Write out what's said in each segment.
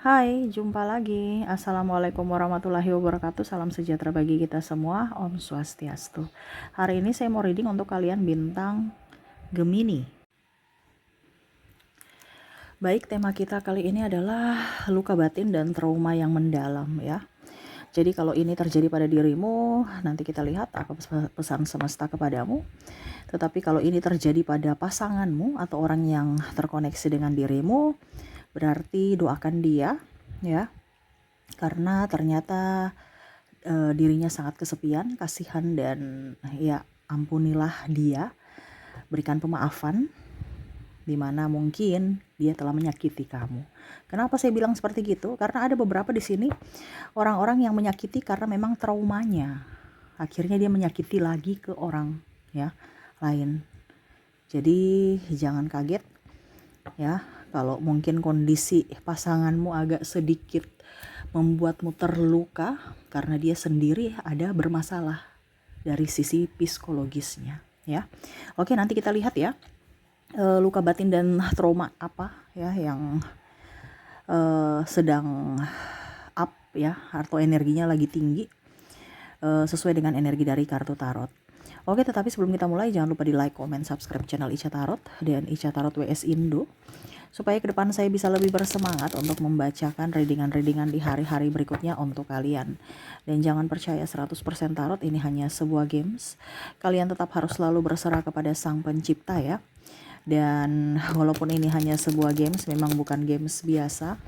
Hai, jumpa lagi. Assalamualaikum warahmatullahi wabarakatuh. Salam sejahtera bagi kita semua. Om Swastiastu. Hari ini saya mau reading untuk kalian bintang Gemini. Baik, tema kita kali ini adalah luka batin dan trauma yang mendalam ya. Jadi kalau ini terjadi pada dirimu, nanti kita lihat apa pesan semesta kepadamu. Tetapi kalau ini terjadi pada pasanganmu atau orang yang terkoneksi dengan dirimu, berarti doakan dia ya. Karena ternyata dirinya sangat kesepian, kasihan, dan ya ampunilah dia, berikan pemaafan di mana mungkin dia telah menyakiti kamu. Kenapa saya bilang seperti gitu? Karena ada beberapa di sini orang-orang yang menyakiti karena memang traumanya. Akhirnya dia menyakiti lagi ke orang ya lain. Jadi jangan kaget ya kalau mungkin kondisi pasanganmu agak sedikit membuatmu terluka karena dia sendiri ada bermasalah dari sisi psikologisnya ya. Oke, nanti kita lihat ya luka batin dan trauma apa ya yang sedang up ya, atau energinya lagi tinggi sesuai dengan energi dari kartu tarot. Oke, tetapi sebelum kita mulai jangan lupa di like, comment, subscribe channel Ica Tarot dan Ica Tarot WS Indo supaya ke depan saya bisa lebih bersemangat untuk membacakan readingan-readingan di hari-hari berikutnya untuk kalian. Dan jangan percaya 100% tarot ini hanya sebuah games. Kalian tetap harus selalu berserah kepada Sang Pencipta ya. Dan walaupun ini hanya sebuah games, memang bukan games biasa,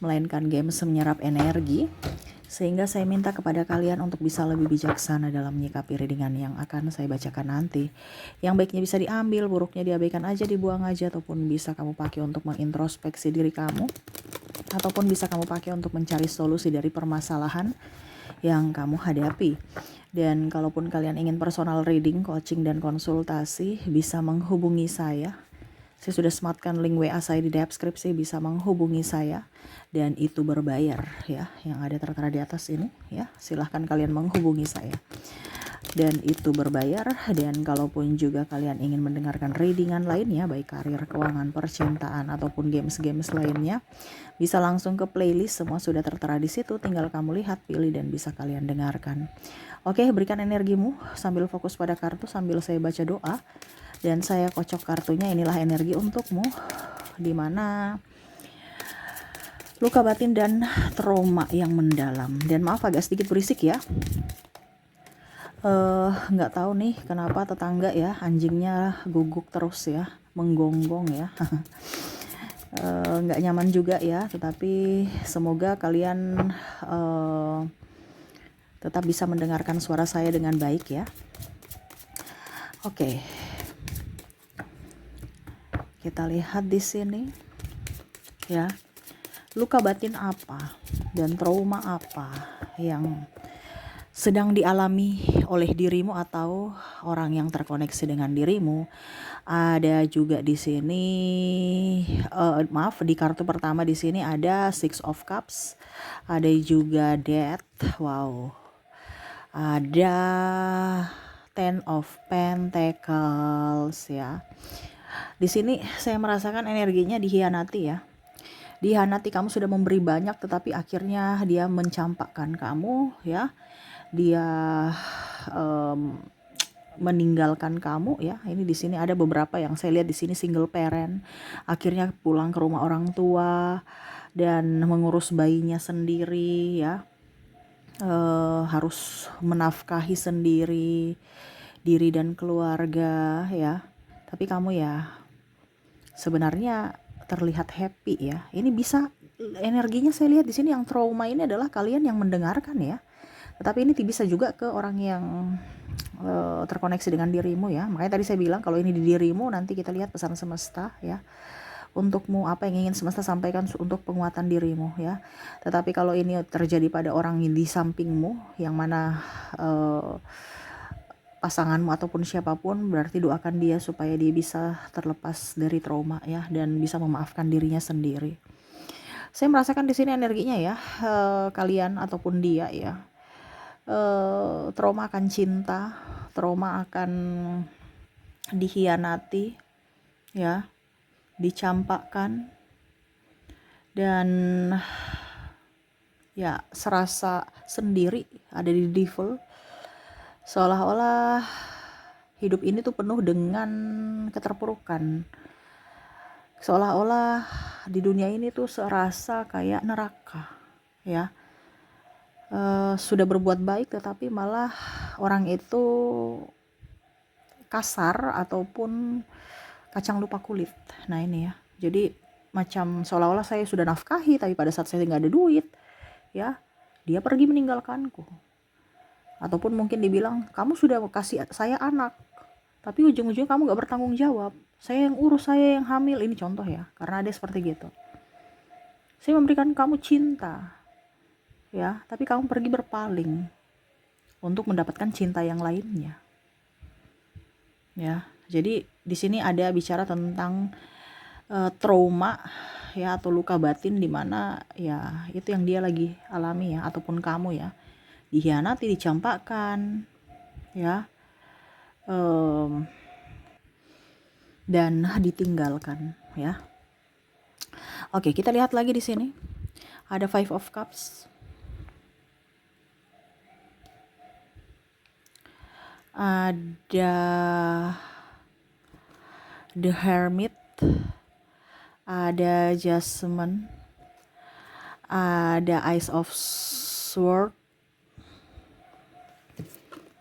melainkan games menyerap energi. Sehingga saya minta kepada kalian untuk bisa lebih bijaksana dalam menyikapi readingan yang akan saya bacakan nanti. Yang baiknya bisa diambil, buruknya diabaikan aja, dibuang aja, ataupun bisa kamu pakai untuk mengintrospeksi diri kamu, ataupun bisa kamu pakai untuk mencari solusi dari permasalahan yang kamu hadapi. Dan kalaupun kalian ingin personal reading, coaching, dan konsultasi, bisa menghubungi saya. Saya sudah sematkan link WA saya di deskripsi, bisa menghubungi saya dan itu berbayar ya, yang ada tertera di atas ini ya. Silahkan kalian menghubungi saya dan itu berbayar. Dan kalaupun juga kalian ingin mendengarkan readingan lainnya, baik karir, keuangan, percintaan, ataupun games-games lainnya, bisa langsung ke playlist, semua sudah tertera di situ, tinggal kamu lihat, pilih, dan bisa kalian dengarkan. Oke, berikan energimu sambil fokus pada kartu sambil saya baca doa. Dan saya kocok kartunya, inilah energi untukmu, dimana luka batin dan trauma yang mendalam. Dan maaf agak sedikit berisik ya. Nggak tahu nih kenapa tetangga ya, anjingnya guguk terus ya, menggonggong ya. Nggak nyaman juga ya, tetapi semoga kalian tetap bisa mendengarkan suara saya dengan baik ya. Oke. Kita lihat di sini ya, luka batin apa dan trauma apa yang sedang dialami oleh dirimu atau orang yang terkoneksi dengan dirimu. Ada juga di sini maaf, di kartu pertama di sini ada Six of Cups, ada juga Death, wow. Ada Ten of Pentacles ya. Di sini saya merasakan energinya dihianati ya. Dihianati, kamu sudah memberi banyak tetapi akhirnya dia mencampakkan kamu ya. Dia meninggalkan kamu ya. Ini di sini ada beberapa yang saya lihat di sini single parent, akhirnya pulang ke rumah orang tua dan mengurus bayinya sendiri ya. Harus menafkahi sendiri diri dan keluarga ya. Tapi kamu ya sebenarnya terlihat happy ya. Ini bisa energinya saya lihat di sini yang trauma ini adalah kalian yang mendengarkan ya. Tetapi ini bisa juga ke orang yang terkoneksi dengan dirimu ya. Makanya tadi saya bilang kalau ini di dirimu, nanti kita lihat pesan semesta ya. Untukmu apa yang ingin semesta sampaikan untuk penguatan dirimu ya. Tetapi kalau ini terjadi pada orang yang di sampingmu, yang mana pasanganmu ataupun siapapun, berarti doakan dia supaya dia bisa terlepas dari trauma ya, dan bisa memaafkan dirinya sendiri. Saya merasakan di sini energinya ya, kalian ataupun dia ya, trauma akan cinta, trauma akan dihianati ya, dicampakkan, dan ya serasa sendiri, ada di devil, seolah-olah hidup ini tuh penuh dengan keterpurukan, seolah-olah di dunia ini tuh serasa kayak neraka, ya. Sudah berbuat baik tetapi malah orang itu kasar ataupun kacang lupa kulit. Nah ini ya, jadi macam seolah-olah saya sudah nafkahi tapi pada saat saya nggak ada duit, ya dia pergi meninggalkanku. Ataupun mungkin dibilang, kamu sudah kasih saya anak tapi ujung-ujungnya kamu nggak bertanggung jawab, saya yang urus, saya yang hamil. Ini contoh ya, karena ada seperti gitu. Saya memberikan kamu cinta, ya tapi kamu pergi berpaling untuk mendapatkan cinta yang lainnya, ya. Jadi di sini ada bicara tentang trauma, ya, atau luka batin di mana ya itu yang dia lagi alami, ya, ataupun kamu, ya, dikhianati, dicampakkan, ya, dan ditinggalkan, ya. Oke, kita lihat lagi di sini ada Five of Cups, ada The Hermit, ada Jasmine, ada Ace of Sword,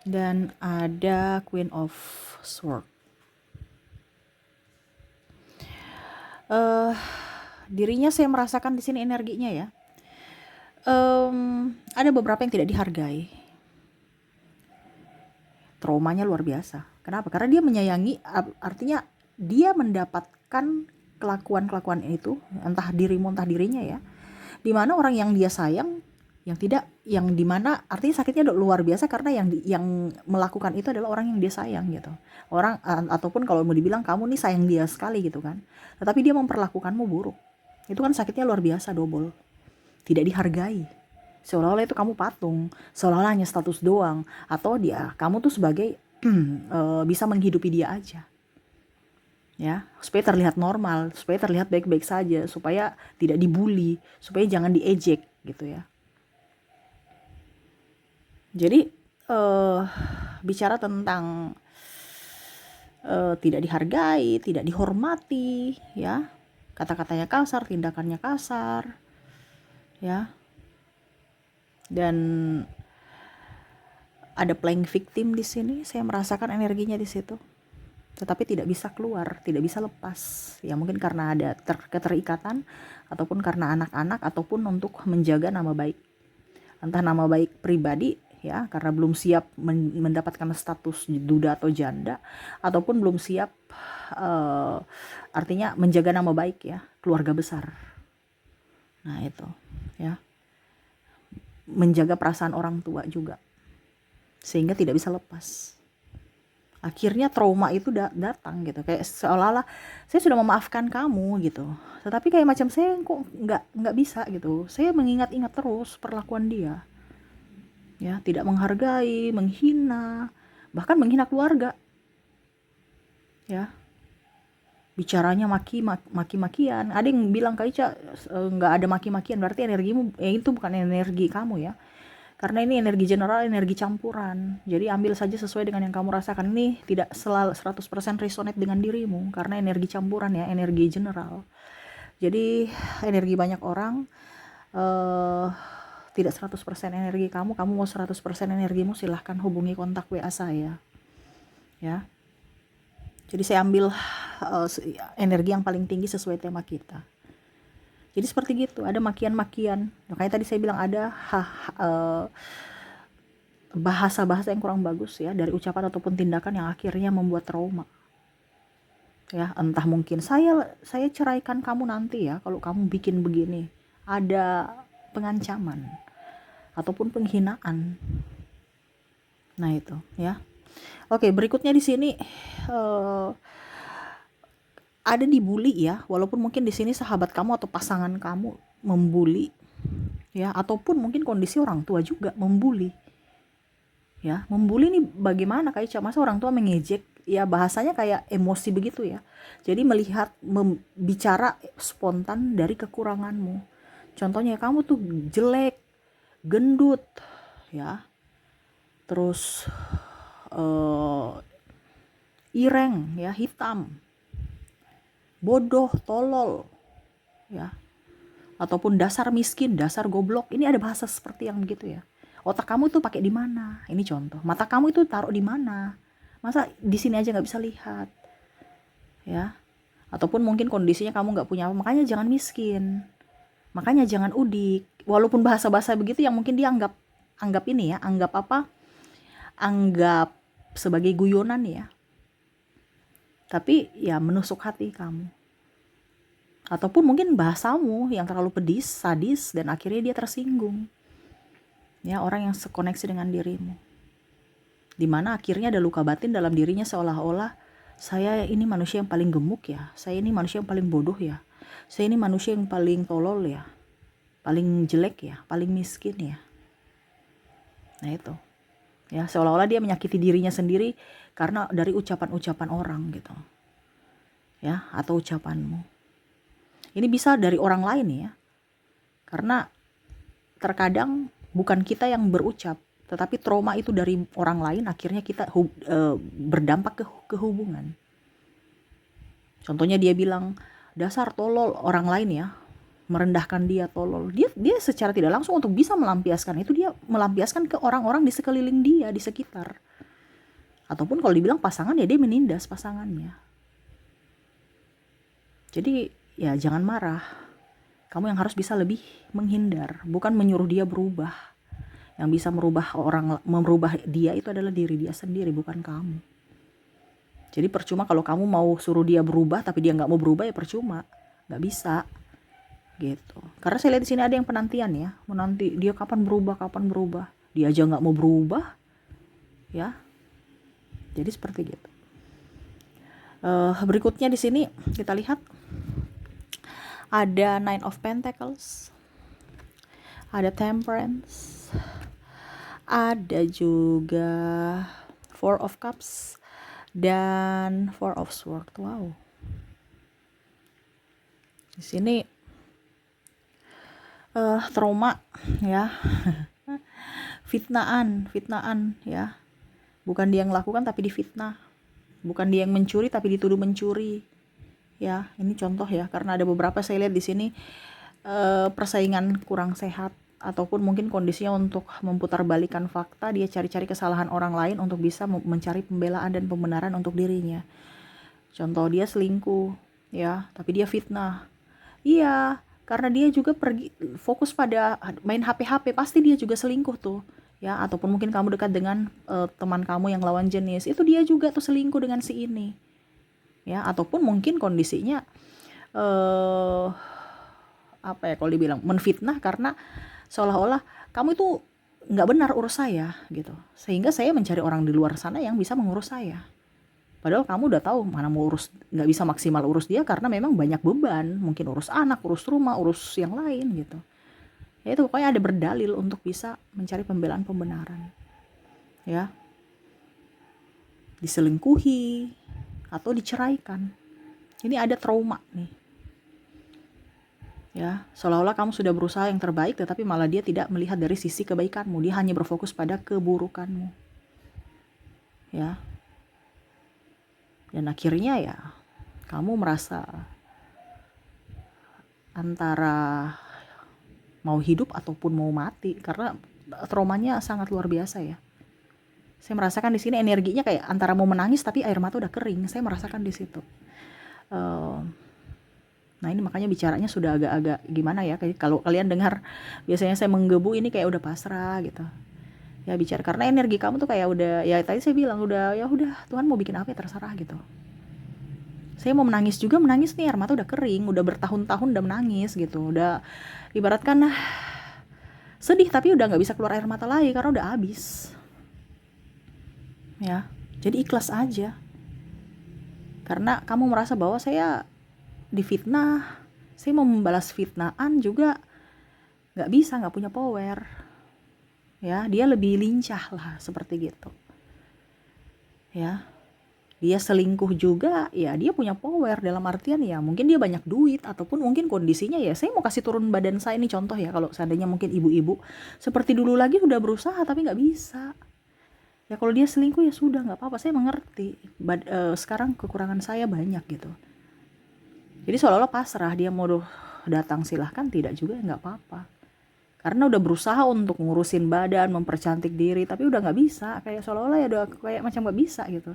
dan ada Queen of Sword. Dirinya saya merasakan di sini energinya, ya. Ada beberapa yang tidak dihargai. Traumanya luar biasa. Kenapa? Karena dia menyayangi, artinya dia mendapatkan kelakuan-kelakuan itu, entah dirimu entah dirinya, ya, dimana orang yang dia sayang, yang tidak, yang dimana artinya sakitnya luar biasa karena yang melakukan itu adalah orang yang dia sayang, gitu. Orang ataupun kalau mau dibilang kamu nih sayang dia sekali, gitu kan, tetapi dia memperlakukanmu buruk. Itu kan sakitnya luar biasa, double. Tidak dihargai, seolah-olah itu kamu patung, seolah-olah hanya status doang, atau kamu tuh sebagai bisa menghidupi dia aja, ya, supaya terlihat normal, supaya terlihat baik-baik saja, supaya tidak dibully, supaya jangan diejek, gitu ya. Jadi bicara tentang tidak dihargai, tidak dihormati, ya, kata-katanya kasar, tindakannya kasar, ya, dan ada playing victim di sini. Saya merasakan energinya di situ, tetapi tidak bisa keluar, tidak bisa lepas, ya, mungkin karena ada keterikatan, ataupun karena anak-anak, ataupun untuk menjaga nama baik, entah nama baik pribadi, ya, karena belum siap mendapatkan status duda atau janda, ataupun belum siap artinya menjaga nama baik, ya, keluarga besar. Nah itu, ya, menjaga perasaan orang tua juga, sehingga tidak bisa lepas. Akhirnya trauma itu datang, gitu, kayak seolah-olah saya sudah memaafkan kamu, gitu, tetapi kayak macam saya kok nggak bisa, gitu. Saya mengingat-ingat terus perlakuan dia, ya, tidak menghargai, menghina, bahkan menghina keluarga, ya, bicaranya maki-makian. Ada yang bilang, Kak Ica, nggak ada maki-makian, berarti energimu, itu bukan energi kamu, ya, karena ini energi general, energi campuran. Jadi ambil saja sesuai dengan yang kamu rasakan. Ini tidak selalu 100% resonate dengan dirimu, karena energi campuran, ya, energi general. Jadi energi banyak orang, tidak 100% energi kamu mau 100% energimu, silahkan hubungi kontak WA saya, ya. Jadi saya ambil energi yang paling tinggi sesuai tema kita. Jadi seperti gitu, ada makian-makian. Makanya tadi saya bilang ada bahasa-bahasa yang kurang bagus, ya, dari ucapan ataupun tindakan yang akhirnya membuat trauma. Ya, entah mungkin saya ceraikan kamu nanti, ya, kalau kamu bikin begini. Ada pengancaman ataupun penghinaan. Nah itu, ya. Oke, berikutnya di sini ada dibully, ya, walaupun mungkin di sini sahabat kamu atau pasangan kamu membuli, ya, ataupun mungkin kondisi orang tua juga membuli, ya. Membuli nih bagaimana, kayak masa orang tua mengejek, ya, bahasanya kayak emosi begitu, ya. Jadi melihat, bicara spontan dari kekuranganmu. Contohnya, kamu tuh jelek, gendut, ya, terus ireng, ya, hitam, bodoh, tolol, ya, ataupun dasar miskin, dasar goblok. Ini ada bahasa seperti yang begitu ya. Otak kamu tuh pakai di mana? Ini contoh. Mata kamu itu taruh di mana? Masa di sini aja nggak bisa lihat, ya? Ataupun mungkin kondisinya kamu nggak punya apa, makanya jangan miskin, makanya jangan udik. Walaupun bahasa-bahasa begitu yang mungkin dia anggap ini ya, anggap apa? Anggap sebagai guyonan ya. Tapi ya menusuk hati kamu. Ataupun mungkin bahasamu yang terlalu pedis, sadis, dan akhirnya dia tersinggung. Ya, orang yang sekoneksi dengan dirimu. Dimana akhirnya ada luka batin dalam dirinya, seolah-olah saya ini manusia yang paling gemuk ya, saya ini manusia yang paling bodoh ya, saya ini manusia yang paling tolol ya, paling jelek ya, paling miskin ya. Nah itu. Ya, seolah-olah dia menyakiti dirinya sendiri karena dari ucapan-ucapan orang gitu. Ya, atau ucapanmu. Ini bisa dari orang lain ya. Karena terkadang bukan kita yang berucap, tetapi trauma itu dari orang lain, akhirnya kita berdampak ke hubungan. Contohnya dia bilang, dasar tolol, orang lain ya, merendahkan dia tolol. Dia secara tidak langsung untuk bisa melampiaskan itu, dia melampiaskan ke orang-orang di sekeliling dia, di sekitar. Ataupun kalau dibilang pasangan ya dia menindas pasangannya. Jadi ya jangan marah. Kamu yang harus bisa lebih menghindar, bukan menyuruh dia berubah. Yang bisa merubah dia itu adalah diri dia sendiri, bukan kamu. Jadi percuma kalau kamu mau suruh dia berubah tapi dia nggak mau berubah, ya percuma, nggak bisa gitu. Karena saya lihat di sini ada yang penantian ya, menanti dia kapan berubah, dia aja nggak mau berubah, ya. Jadi seperti gitu. Berikutnya di sini kita lihat ada Nine of Pentacles, ada Temperance, ada juga Four of Cups dan Four of Swords. Wow. Di sini trauma ya. fitnaan ya. Bukan dia yang lakukan tapi difitnah. Bukan dia yang mencuri tapi dituduh mencuri. Ya, ini contoh ya, karena ada beberapa saya lihat di sini persaingan kurang sehat, ataupun mungkin kondisinya untuk memutarbalikkan fakta, dia cari-cari kesalahan orang lain untuk bisa mencari pembelaan dan pembenaran untuk dirinya. Contoh, dia selingkuh ya, tapi dia fitnah. Iya, karena dia juga pergi fokus pada main HP, pasti dia juga selingkuh tuh ya. Ataupun mungkin kamu dekat dengan teman kamu yang lawan jenis, itu dia juga tuh selingkuh dengan si ini ya. Ataupun mungkin kondisinya apa ya, kalau dibilang menfitnah karena seolah-olah kamu itu nggak benar urus saya gitu, sehingga saya mencari orang di luar sana yang bisa mengurus saya. Padahal kamu udah tahu mana mau urus, nggak bisa maksimal urus dia karena memang banyak beban, mungkin urus anak, urus rumah, urus yang lain gitu. Ya itu pokoknya ada berdalil untuk bisa mencari pembelaan pembenaran. Ya. Diselingkuhi atau diceraikan. Ini ada trauma nih. Ya, seolah-olah kamu sudah berusaha yang terbaik tetapi malah dia tidak melihat dari sisi kebaikanmu, dia hanya berfokus pada keburukanmu. Ya. Dan akhirnya ya kamu merasa antara mau hidup ataupun mau mati karena traumanya sangat luar biasa ya. Saya merasakan di sini energinya kayak antara mau menangis tapi air mata udah kering. Saya merasakan di situ. Nah ini makanya bicaranya sudah agak-agak gimana ya. Kayak kalau kalian dengar biasanya saya menggebu, ini kayak udah pasrah gitu. Ya bicara karena energi kamu tuh kayak udah, ya tadi saya bilang udah, ya udah Tuhan mau bikin apa ya terserah gitu. Saya mau menangis juga, menangis nih air mata udah kering, udah bertahun-tahun udah menangis gitu. Udah ibaratkan sedih tapi udah nggak bisa keluar air mata lagi karena udah habis. Ya, jadi ikhlas aja. Karena kamu merasa bahwa saya difitnah, saya mau membalas fitnahan juga nggak bisa, nggak punya power. Ya, dia lebih lincah lah seperti gitu. Ya, dia selingkuh juga, ya dia punya power, dalam artian ya mungkin dia banyak duit, ataupun mungkin kondisinya ya, saya mau kasih turun badan saya ini contoh ya, kalau seandainya mungkin ibu-ibu seperti dulu lagi udah berusaha tapi nggak bisa. Ya kalau dia selingkuh ya sudah, nggak apa-apa, saya mengerti. Sekarang kekurangan saya banyak gitu. Jadi seolah-olah pasrah, dia mau datang silahkan, tidak juga nggak apa-apa. Karena udah berusaha untuk ngurusin badan, mempercantik diri, tapi udah nggak bisa, kayak seolah-olah ya udah kayak macam nggak bisa gitu.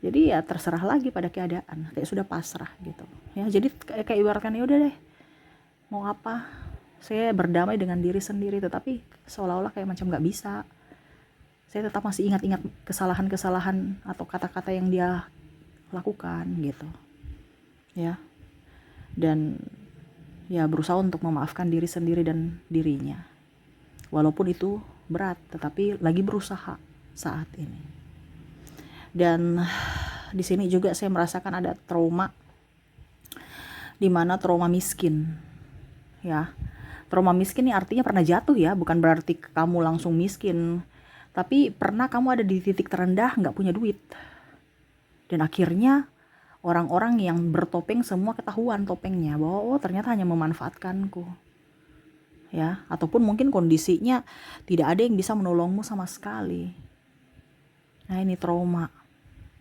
Jadi ya terserah lagi pada keadaan, kayak sudah pasrah gitu ya. Jadi kayak ibaratkan ya udah deh, mau apa, saya berdamai dengan diri sendiri, tetapi seolah-olah kayak macam nggak bisa. Saya tetap masih ingat-ingat kesalahan-kesalahan atau kata-kata yang dia lakukan gitu ya, dan ya berusaha untuk memaafkan diri sendiri dan dirinya, walaupun itu berat, tetapi lagi berusaha saat ini. Dan di sini juga saya merasakan ada trauma, di mana trauma miskin ya. Trauma miskin ini artinya pernah jatuh ya, bukan berarti kamu langsung miskin, tapi pernah kamu ada di titik terendah, nggak punya duit, dan akhirnya orang-orang yang bertopeng semua ketahuan topengnya, bahwa oh ternyata hanya memanfaatkanku ya, ataupun mungkin kondisinya tidak ada yang bisa menolongmu sama sekali. Nah ini trauma,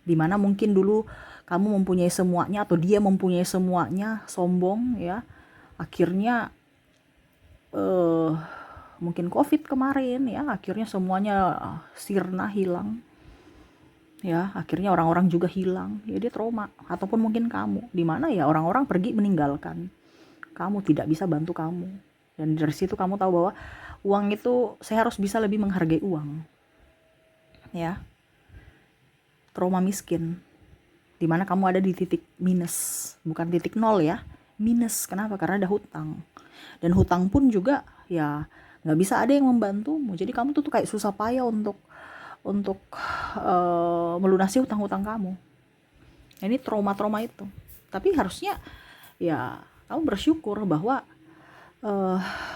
dimana mungkin dulu kamu mempunyai semuanya atau dia mempunyai semuanya, sombong ya, akhirnya mungkin COVID kemarin ya, akhirnya semuanya sirna, hilang ya, akhirnya orang-orang juga hilang ya, dia trauma. Ataupun mungkin kamu, dimana ya orang-orang pergi meninggalkan kamu, tidak bisa bantu kamu, dan dari situ kamu tahu bahwa uang itu, saya harus bisa lebih menghargai uang ya. Trauma miskin, dimana kamu ada di titik minus, bukan titik nol ya, minus. Kenapa? Karena ada hutang, dan hutang pun juga ya nggak bisa ada yang membantumu. Jadi kamu tuh kayak susah payah untuk melunasi hutang-hutang kamu. Nah, ini trauma-trauma itu. Tapi harusnya ya kamu bersyukur bahwa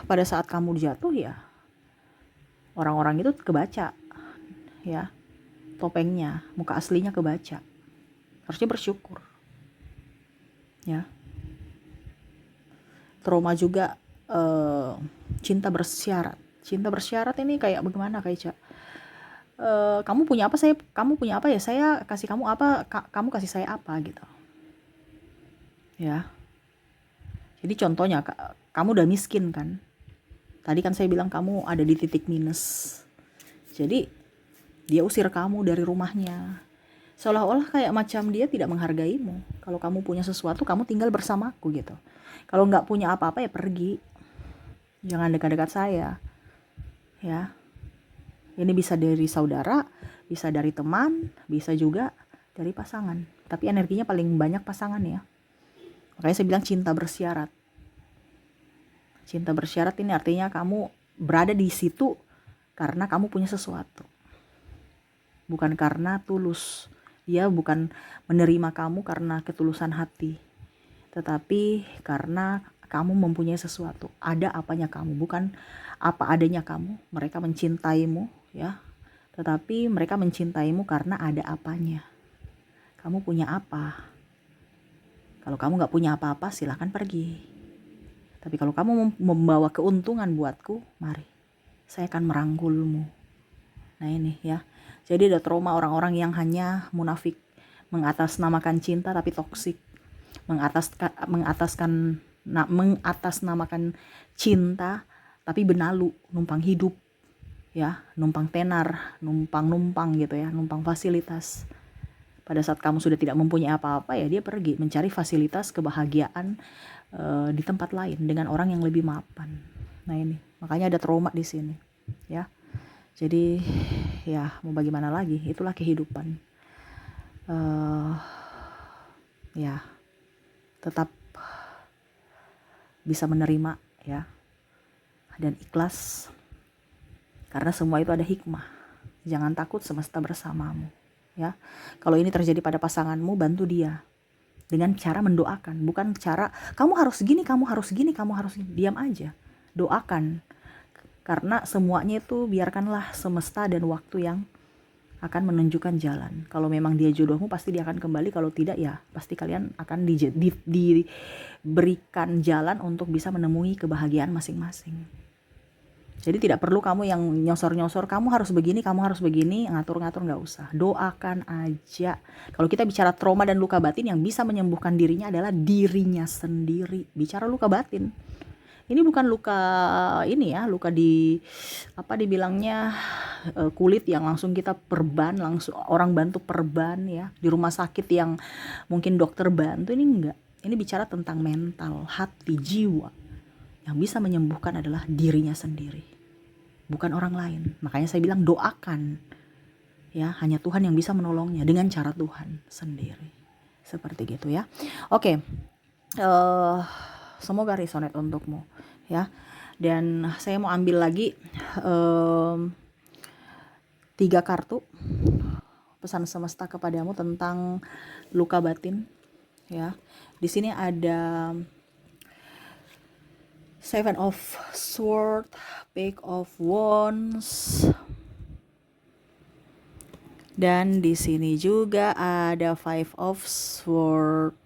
pada saat kamu jatuh ya, orang-orang itu kebaca ya, topengnya, muka aslinya kebaca. Harusnya bersyukur ya. Trauma juga cinta bersyarat. Cinta bersyarat ini kayak bagaimana, kayak kamu punya apa, kamu punya apa ya, saya kasih kamu apa, kamu kasih saya apa gitu ya. Jadi contohnya kamu udah miskin kan, tadi kan saya bilang kamu ada di titik minus, jadi dia usir kamu dari rumahnya, seolah-olah kayak macam dia tidak menghargaimu. Kalau kamu punya sesuatu, kamu tinggal bersamaku gitu. Kalau nggak punya apa-apa ya pergi, jangan dekat-dekat saya ya. Ini bisa dari saudara, bisa dari teman, bisa juga dari pasangan, tapi energinya paling banyak pasangan ya. Makanya saya bilang cinta bersyarat. Cinta bersyarat ini artinya kamu berada di situ karena kamu punya sesuatu, bukan karena tulus. Dia bukan menerima kamu karena ketulusan hati, tetapi karena kamu mempunyai sesuatu. Ada apanya kamu, bukan apa adanya kamu. Mereka mencintaimu ya, tetapi mereka mencintaimu karena ada apanya. Kamu punya apa? Kalau kamu gak punya apa-apa, silahkan pergi. Tapi kalau kamu membawa keuntungan buatku, mari, saya akan merangkulmu. Nah ini ya. Jadi ada trauma orang-orang yang hanya munafik, mengatasnamakan cinta tapi toksik, mengatasnamakan cinta tapi benalu, numpang hidup ya, numpang tenar, numpang gitu ya, numpang fasilitas. Pada saat kamu sudah tidak mempunyai apa-apa ya, dia pergi mencari fasilitas kebahagiaan di tempat lain dengan orang yang lebih mapan. Nah ini makanya ada trauma di sini ya. Jadi ya mau bagaimana lagi, itulah kehidupan. Ya tetap bisa menerima ya, dan ikhlas, karena semua itu ada hikmah. Jangan takut, semesta bersamamu ya. Kalau ini terjadi pada pasanganmu, bantu dia dengan cara mendoakan, bukan cara kamu harus gini, kamu harus gini, kamu harus gini. Diam aja, doakan. Karena semuanya itu biarkanlah semesta dan waktu yang akan menunjukkan jalan. Kalau memang dia jodohmu pasti dia akan kembali, kalau tidak ya pasti kalian akan diberikan jalan untuk bisa menemui kebahagiaan masing-masing. Jadi tidak perlu kamu yang nyosor-nyosor, kamu harus begini, ngatur-ngatur, nggak usah. Doakan aja. Kalau kita bicara trauma dan luka batin, yang bisa menyembuhkan dirinya adalah dirinya sendiri. Bicara luka batin. Ini bukan luka ini ya, luka di apa dibilangnya kulit yang langsung kita perban, langsung orang bantu perban ya, di rumah sakit yang mungkin dokter bantu, ini enggak. Ini bicara tentang mental, hati, jiwa. Yang bisa menyembuhkan adalah dirinya sendiri, bukan orang lain. Makanya saya bilang doakan. Ya, hanya Tuhan yang bisa menolongnya dengan cara Tuhan sendiri. Seperti gitu ya. Oke. Semoga resonate untukmu ya. Dan saya mau ambil lagi 3 kartu pesan semesta kepadamu tentang luka batin ya. Di sini ada Seven of Swords, Page of Wands, dan di sini juga ada Five of Swords.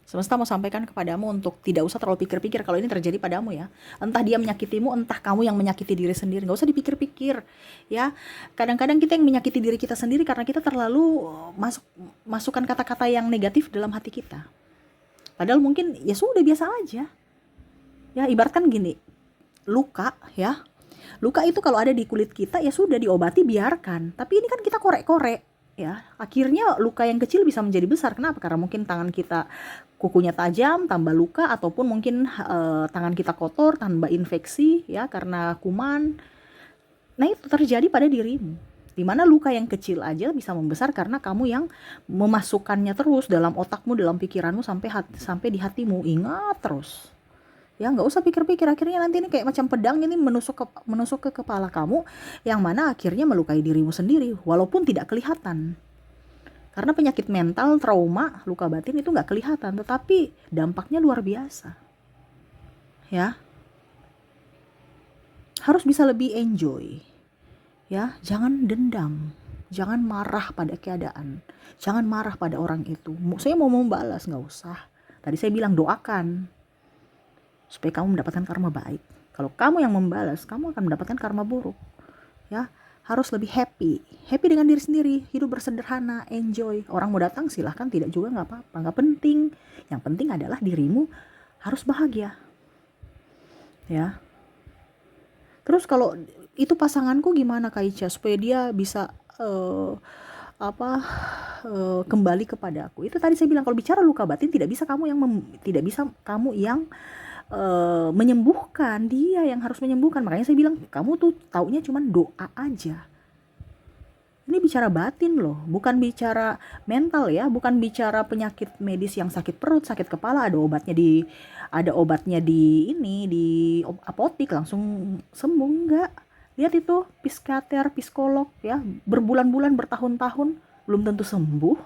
Semesta mau sampaikan kepadamu untuk tidak usah terlalu pikir-pikir kalau ini terjadi padamu ya. Entah dia menyakitimu, entah kamu yang menyakiti diri sendiri. Gak usah dipikir-pikir ya. Kadang-kadang kita yang menyakiti diri kita sendiri karena kita terlalu masukkan kata-kata yang negatif dalam hati kita. Padahal mungkin ya sudah biasa aja. Ya ibaratkan gini, luka ya. Luka itu kalau ada di kulit kita ya sudah diobati, biarkan. Tapi ini kan kita korek-korek ya. Akhirnya luka yang kecil bisa menjadi besar. Kenapa? Karena mungkin tangan kita kukunya tajam, tambah luka, ataupun mungkin tangan kita kotor, tambah infeksi ya karena kuman. Nah itu terjadi pada dirimu. Dimana luka yang kecil aja bisa membesar karena kamu yang memasukkannya terus dalam otakmu, dalam pikiranmu sampai di hatimu. Ingat terus. Ya nggak usah pikir-pikir, akhirnya nanti ini kayak macam pedang ini menusuk ke kepala kamu, yang mana akhirnya melukai dirimu sendiri walaupun tidak kelihatan. Karena penyakit mental, trauma, luka batin itu nggak kelihatan, tetapi dampaknya luar biasa. Ya, harus bisa lebih enjoy. Ya, jangan dendam, jangan marah pada keadaan, jangan marah pada orang itu. Saya mau membalas, nggak usah. Tadi saya bilang doakan supaya kamu mendapatkan karma baik. Kalau kamu yang membalas, kamu akan mendapatkan karma buruk. Ya, harus lebih happy dengan diri sendiri, hidup bersederhana, enjoy. Orang mau datang silahkan, tidak juga nggak apa-apa, nggak penting. Yang penting adalah dirimu harus bahagia. Ya. Terus kalau itu pasanganku gimana Kak Ica supaya dia bisa kembali kepada aku. Itu tadi saya bilang kalau bicara luka batin tidak bisa kamu yang menyembuhkan, dia yang harus menyembuhkan. Makanya saya bilang kamu tuh taunya cuma doa aja. Ini bicara batin loh, bukan bicara mental ya, bukan bicara penyakit medis yang sakit perut, sakit kepala ada obatnya di apotik langsung sembuh, enggak. Lihat itu psikiater, psikolog ya, berbulan-bulan, bertahun-tahun belum tentu sembuh.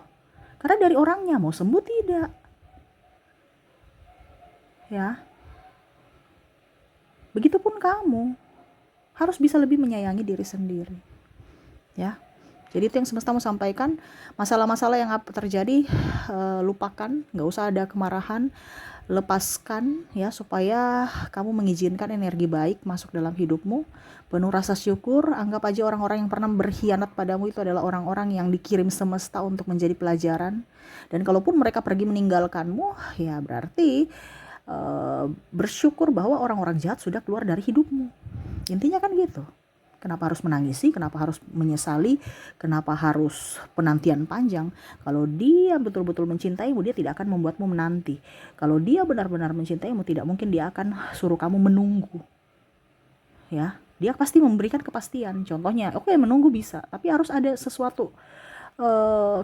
Karena dari orangnya mau sembuh tidak. Ya. Begitupun kamu harus bisa lebih menyayangi diri sendiri. Ya. Jadi itu yang semesta mau sampaikan. Masalah-masalah yang terjadi lupakan, nggak usah ada kemarahan, lepaskan ya supaya kamu mengizinkan energi baik masuk dalam hidupmu. Penuh rasa syukur, anggap aja orang-orang yang pernah berkhianat padamu itu adalah orang-orang yang dikirim semesta untuk menjadi pelajaran. Dan kalaupun mereka pergi meninggalkanmu, ya berarti bersyukur bahwa orang-orang jahat sudah keluar dari hidupmu. Intinya kan gitu. Kenapa harus menangisi, kenapa harus menyesali, kenapa harus penantian panjang? Kalau dia betul-betul mencintaimu, dia tidak akan membuatmu menanti. Kalau dia benar-benar mencintaimu, tidak mungkin dia akan suruh kamu menunggu. Ya, dia pasti memberikan kepastian. Contohnya, oke, menunggu bisa, tapi harus ada sesuatu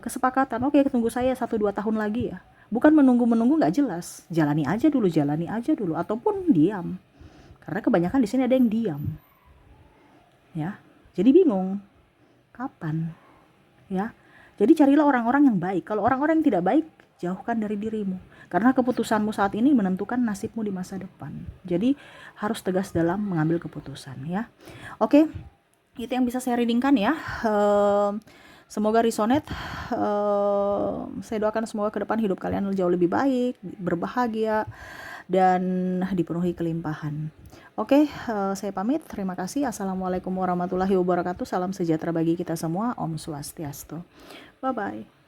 kesepakatan. Oke, tunggu saya 1-2 tahun lagi ya. Bukan menunggu nggak jelas. Jalani aja dulu, ataupun diam. Karena kebanyakan di sini ada yang diam. Ya, jadi bingung kapan ya. Jadi carilah orang-orang yang baik. Kalau orang-orang yang tidak baik, jauhkan dari dirimu, karena keputusanmu saat ini menentukan nasibmu di masa depan. Jadi harus tegas dalam mengambil keputusan ya. Oke, Itu yang bisa saya readingkan ya. Semoga resonate. Saya doakan semoga ke depan hidup kalian jauh lebih baik, berbahagia, dan dipenuhi kelimpahan. Oke, saya pamit. Terima kasih. Assalamualaikum warahmatullahi wabarakatuh. Salam sejahtera bagi kita semua. Om Swastiastu. Bye-bye.